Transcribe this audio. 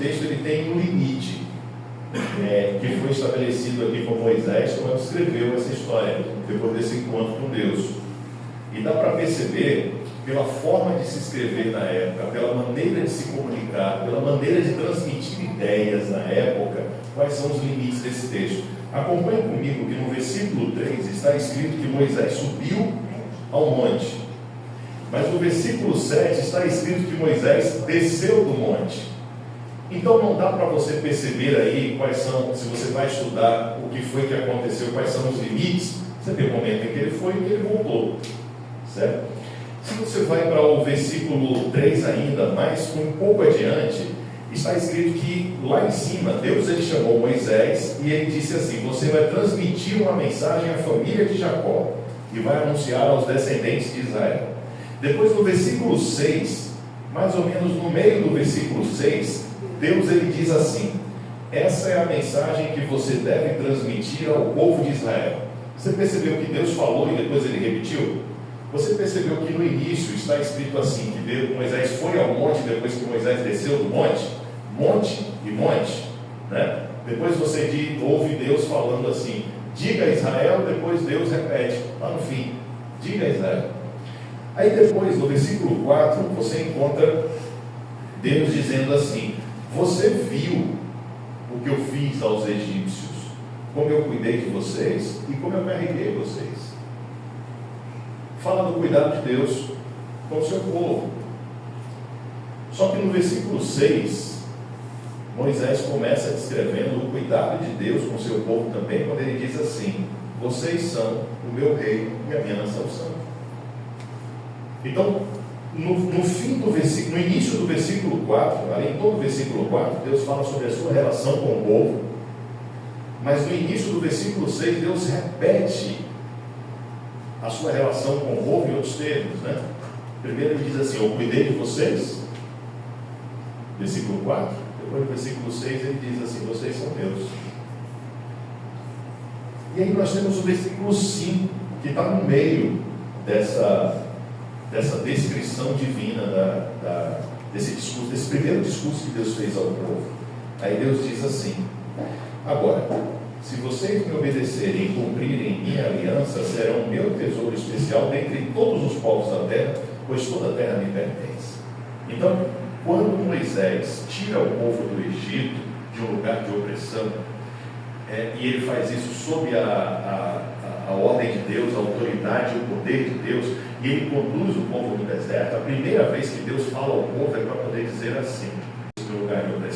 texto ele tem um limite que foi estabelecido aqui por Moisés quando escreveu essa história, depois desse encontro com Deus. E dá para perceber, pela forma de se escrever na época, pela maneira de se comunicar, pela maneira de transmitir ideias na época, quais são os limites desse texto. Acompanhe comigo que no versículo 3 está escrito que Moisés subiu ao monte. Mas no versículo 7 está escrito que Moisés desceu do monte. Então não dá para você perceber aí quais são, se você vai estudar o que foi que aconteceu, quais são os limites. Você tem o momento em que ele foi e que ele voltou, certo? Se você vai para o versículo 3 ainda, mais um pouco adiante, está escrito que lá em cima, Deus ele chamou Moisés e ele disse assim: você vai transmitir uma mensagem à família de Jacó e vai anunciar aos descendentes de Israel. Depois no versículo 6, mais ou menos no meio do versículo 6, Deus ele diz assim: essa é a mensagem que você deve transmitir ao povo de Israel. Você percebeu que Deus falou e depois ele repetiu? Você percebeu que no início está escrito assim, que Deus, Moisés foi ao monte depois que Moisés desceu do monte? Monte e monte, né? Depois você ouve Deus falando assim: diga a Israel, depois Deus repete, lá no fim, diga a Israel. Aí depois, no versículo 4, você encontra Deus dizendo assim: você viu o que eu fiz aos egípcios, como eu cuidei de vocês e como eu carreguei vocês. Fala do cuidado de Deus com o seu povo. Só que no versículo 6, Moisés começa descrevendo o cuidado de Deus com o seu povo também, quando ele diz assim: vocês são o meu reino e a minha nação são. Então, no fim do versículo, no início do versículo 4, além de todo o versículo 4, Deus fala sobre a sua relação com o povo, mas no início do versículo 6, Deus repete a sua relação com o povo em outros termos, né? Primeiro ele diz assim: eu cuidei de vocês, versículo 4, depois no versículo 6 ele diz assim: vocês são meus. E aí nós temos o versículo 5, que está no meio dessa descrição divina desse discurso, desse primeiro discurso que Deus fez ao povo. Aí Deus diz assim: agora, se vocês me obedecerem e cumprirem minha aliança, serão meu tesouro especial dentre todos os povos da terra, pois toda a terra me pertence. Então, quando Moisés tira o povo do Egito, de um lugar de opressão, e ele faz isso sob a ordem de Deus, a autoridade e o poder de Deus, e ele conduz o povo no deserto, a primeira vez que Deus fala ao povo é para poder dizer assim: no lugar de opressão,